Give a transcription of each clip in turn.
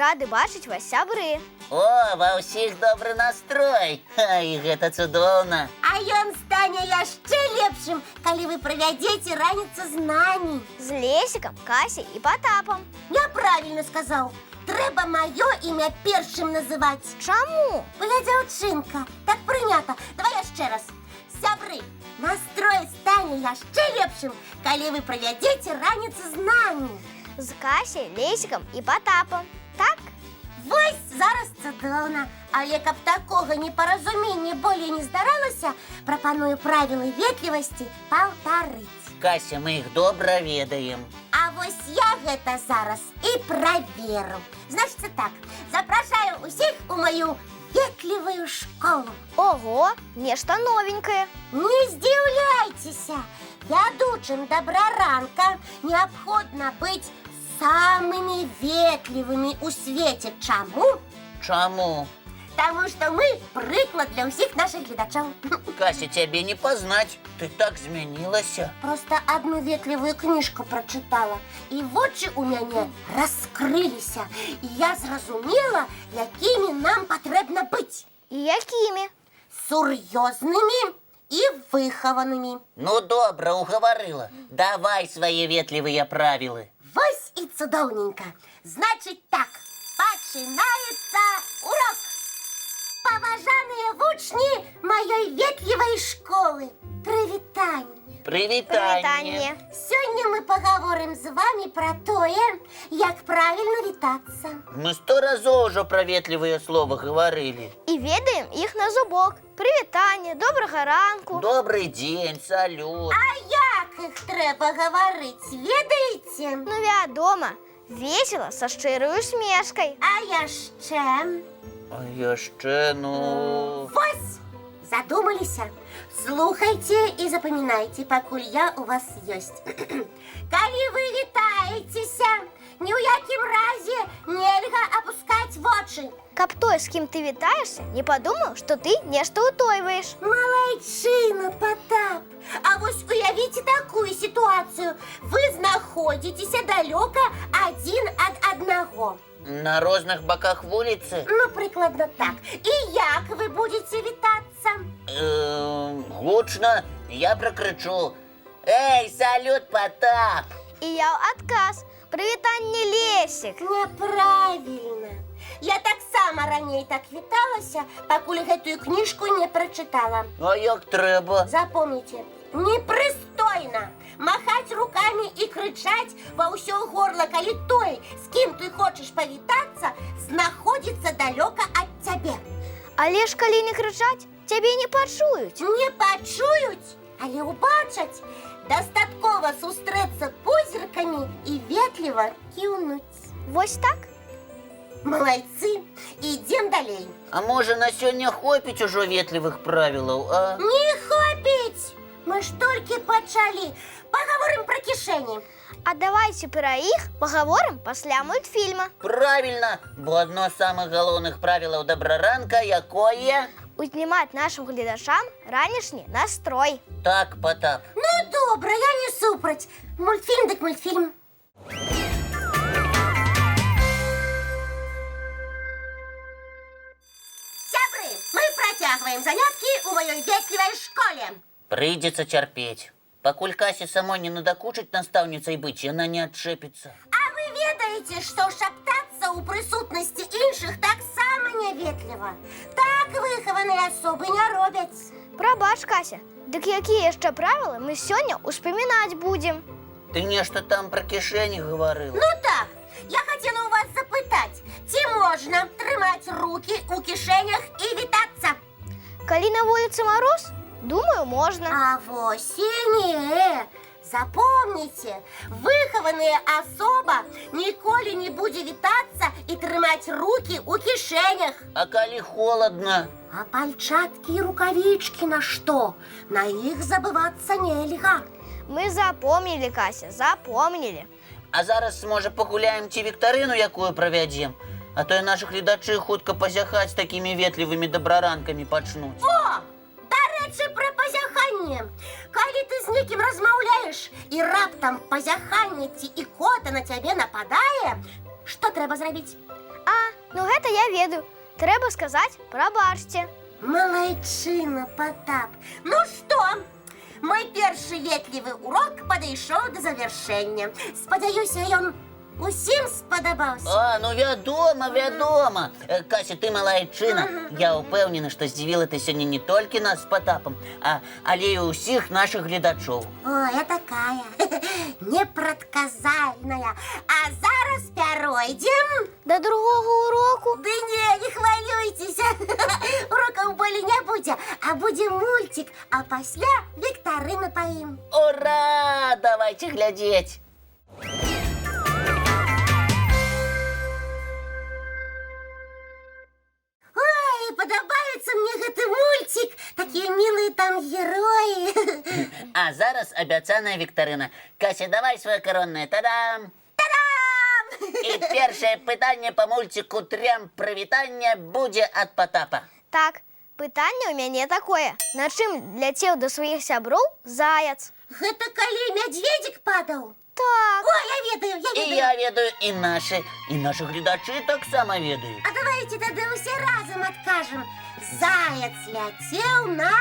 рады бачыць вас, сябры. О, ва ўсіх добры настрой. І гэта цудоўна. А ён стане яшчэ лепшым, калі вы правядзеце раніцу з намі. З Лесікам, Касей і Патапам. Няправільна сказаў. Трэба маё імя першым называць. Чаму? Бо я дзяўчынка, так прынята. Давай яшчэ раз. Сябры, настрой стане яшчэ лепшым, калі вы правядзеце раніцу з намі. З Касей, Лесікам і Патапам. Так? Вось зараз цудоўна. Але каб такога непаразумення болей не здаралася, прапаную правілы ветлівасці паўтарыць. Кася, мы іх добра ведаем. А вось я гэта зараз і праверу. Значыцца так, запрашаю ўсіх у маю ветлівую школу. Ого, нешта новенькае. Не здзіўляйцеся, вядучым добраранка неабходна быць самымі ветлівымі ў свеце. Чаму? Чаму? Таму што мы прыклад для ўсіх нашых гледачоў. Кася, цябе не пазнаць. Ты так змянілася. Проста адну ветлівую кніжку прачытала, і вочы ў мяне раскрыліся. І я зразумела, якімі нам патрэбна быць. І якімі? Сур'ёзнымі і выхаванымі. Ну, добра, угаварыла. Давай свае ветлівыя правілы. Вось і цудоўненька. Значыць так, пачынаецца урок. Паважаныя вучні маёй ветлівай школы, прывітанне. Прывітанне. Сёння мы пагаворым з вамі пра тое, як правільна вітацца. Мы 100 разоў ужо пра ветлівыя словы гаварылі. І ведаем іх на зубок. Прывітанне, добрага ранку. Добрый дзень, салют. А як іх трэба гаварыць, ведаеце? Ну, вядома, весела, са шчырай усмешкай. А яшчэ... А яшчэ, ну... Вось! Задумаліся? Слухайце і запамінайце, пакуль я у вас ёсць. Калі вы вітаецеся, ні ў якім разе нельга апускаць вочы. Каб той, з кім ты вітаешся, не падумаў, што ты нешта ўтойваеш. Малайчына, Патап! А вось уявіце такую сітуацыю. Вы знаходзіцеся далёка адзін ад аднаго. На розных баках вуліцы? Ну, прыкладна так. І як вы будзеце вітацца? Гучна, я пракрычу. Эй, салют, Патап! І я ў адказ. Прывітанне, Лесік. Няправільна. Я таксама раней так віталася, пакуль гэтую кніжку не прачытала. А як трэба? Запомніце, непрыстойна махаць рукамі і крычаць ва ўсё горла, калі той, з кім ты хочаш павітацца, знаходзіцца далёка ад цябе. Але ж калі не крычаць, цябе не пачуюць. Не пачуюць, але ўбачаць. Дастаткова сустрэцца позіркамі і ветліва кіўнуць. Вось так? Малайцы, ідзем далей. А можа, на сёння хопіць ужо ветлівых правілаў, а? Не хопіць! Мы ж толькі пачалі. Пагаворым пра кішэні. А давайце пра іх пагаворым пасля мультфільма. Правільна, бо адно з самых галоўных правілаў добраранка якое? Узнімаць нашым гледачам ранішні настрой. Так, Патап. Ну, добра, я не супраць. Мультфільм дык мультфільм. Сябры, мы працягваем заняткі ў маёй ветлівай школе. Прыйдзецца цярпець. Пакуль Касе самой не надакучыць настаўніцай быць, яна не адчэпіцца. А вы ведаеце, што шаптацца ў прысутнасці іншых таксама няветліва. Так выхаваныя асобы не робяць. Прабач, Кася, дык якія яшчэ правілы мы сёння ўспамінаць будзем? Ты нешта там пра кішэні гаварыла. Ну так, я хацела ў вас запытаць, ці можна трымаць рукі ў кішэнях і вітацца? Калі на вуліцы мароз, думаю, можна. А вось і не. Запомніце, выхаваная асоба ніколі не будзе вітацца і трымаць рукі ў кішэнях. А калі холадна? А пальчаткі і рукавічкі на што? На іх забывацца нельга. Мы запомнілі, Кася, запомнілі. А зараз, можа, пагуляем ці віктарыну, якую правядзем? А то і нашы гледачы хутка пазяхаць такімі ветлівымі добраранкамі пачнуць. О! Дарэчы, пра пазяханне. Калі ты з некім размаўляеш і раптам пазяханне ці ікота на цябе нападае, што трэба зрабіць? Ну гэта я ведаю. Трэба сказаць прабачце. Малайчына, Потап. Ну што, мой першы ветлівы урок падышоў да завяршэння. Спадзяюся, ён усім спадабаўся. Ну вядома. Кася, ты малайчына. Я ўпэўнены, што здзівіла ты сёння не толькі нас з Потапам, але і ўсіх нашых гледачоў. О, я такая непрадказальная. А зараз пяройдзем Да другога уроку. Ды не хвалюйцеся. Урокаў болей не будзе, а будзе мульцік, а пасля віктарына па ім. Ура! Давайте глядзець. Ой, падабаецца мне гэты мульцік. Такія мілыя там героі. А зараз абяцаная віктарына. Кася, давай свое коронное. Та-дам! І першае пытанне па мульціку «Трям прывітання» будзе ад Потапа. Так, пытанне ў мяне такое. На чым ляцеў да сваіх сяброў заяц? Гэта калі мядзведзік падаў? Так. О, я ведаю. І я ведаю, і нашы гледачы таксама ведаюць. А давайте тады ўсе разам адкажам. Заяц ляцеў на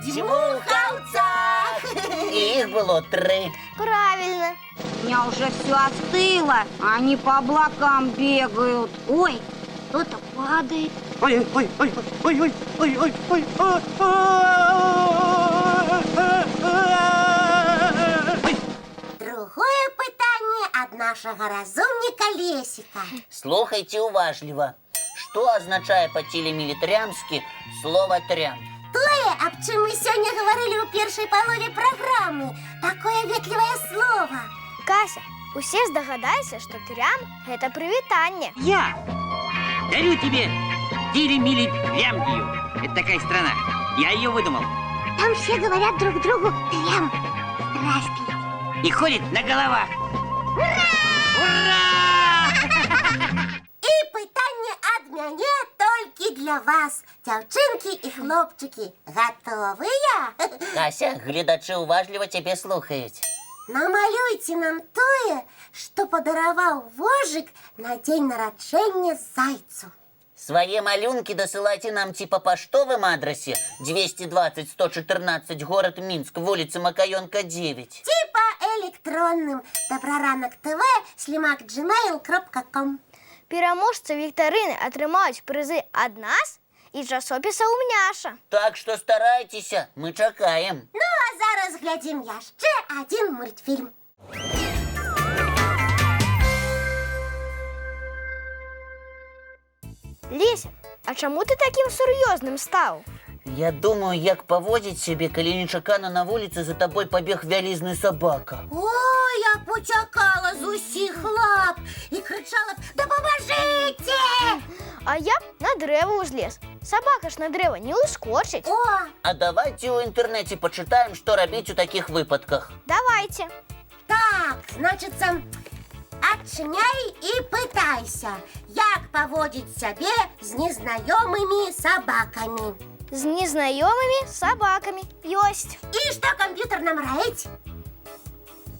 дзьмухаўцах. І іх было 3. Правильно. У меня уже все остыло, а они по облакам бегают. Ой, кто-то падает. Другое пытанне ад нашага разумніка Лесіка. Слухайце уважліва. Што азначае па-телемілітарямскі слова «трям»? Тое, аб чым мы сёння гаварылі ў першай палове праграмы. Такое ветлівае слова. Кася, усе здагадайся, што трям – гэта прывітанне. Я дарю тебе Тили-Мили-Лямгию. Это такая страна. Я ее выдумал. Там все говорят друг другу трям. Здравствуйте. И ходит на головах. Ура! І пытанне ад мяне толькі для вас. Дзяўчынкі і хлопчыкі. Гатовыя? Кася, гледачы уважліва цябе слухаюць. Намалюйте нам тое, што падараваў вожык на дзень нараджэння зайцу. Свае малюнкі дасылайце нам ці па паштовым адрасе 220-114, горад Мінск, вуліца Макаёнка, 9. Ці па электронным добраранак ТВ @gmail.com. Пераможцы віктарыны атрымаюць прызы ад нас і часопіса «Умняша». Так што старайцеся, мы чакаем. Ну, а зараз глядзім яшчэ адзін мультфільм. Леся, а чаму ты такім сур'ёзным стаў? Я думаю, як паводзіць сябе, калі нечакана на вуліцы за табой пабег вялізны сабака. Ой, я пуцякала з усіх лап і крычала б «Дапамажыце!» А я б на дрэва ўзлез. Сабака ж на дрэва не ўскочыць. О, А давайте ў інтэрнэце пачытаем, што рабіць у такіх выпадках. Давайте. так, значыцца, адчыняй і пытайся, як паводзіць сябе з незнаёмымі сабакамі. З незнаёмымі сабакамі. Ёсць. І што камп'ютар нам раіць?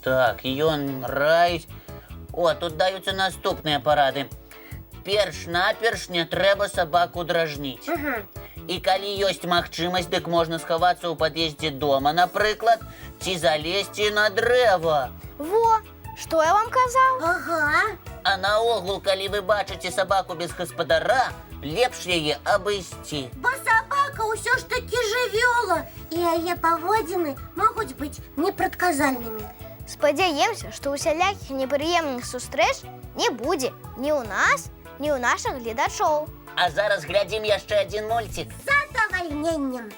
Так, ён раіць. О, тут даюцца наступныя парады. Перш-наперш не трэба сабаку дражніць. І калі ёсць магчымасць, дык можна схавацца ў пад'ездзе дома, напрыклад, ці залезці на дрэва. Во, што я вам казаў? Ага. А наогул, калі вы бачыце сабаку без гаспадара, лепш яе абысці. Бо сабака ўсё ж такі жывёла, і яе паводзіны могуць быць непрадказальнымі. Спадзяемся, што усялякіх непрыемных сустрэч не будзе ні ў нас, ні ў нашых гледачоў. А зараз глядзім яшчэ адзін мульцік. З задавальненнем.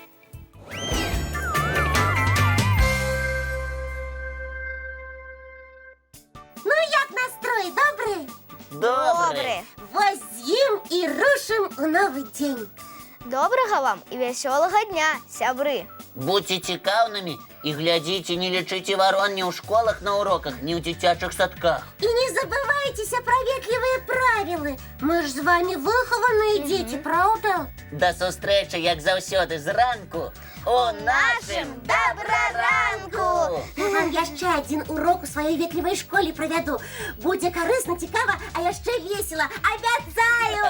Ну, як настрой, добры? Добры. Вось з ім і рушым у новы дзень. Добрага вам і вясёлага дня, сябры. Будьце цікаўнымі І глядзіце, не лічыце варон ні ў школах на уроках, ні ў дзіцячых садках. И не забывайте про ветливые правила. Мы ж с вами выхованные дети, правда? До сустрэчы, як заўсёды, зранку у нашым добраранку! Я вам яшчэ один урок у своей ветливой школе проведу. Будзе корыстно, цікава, а яшчэ весело. Обяцаю!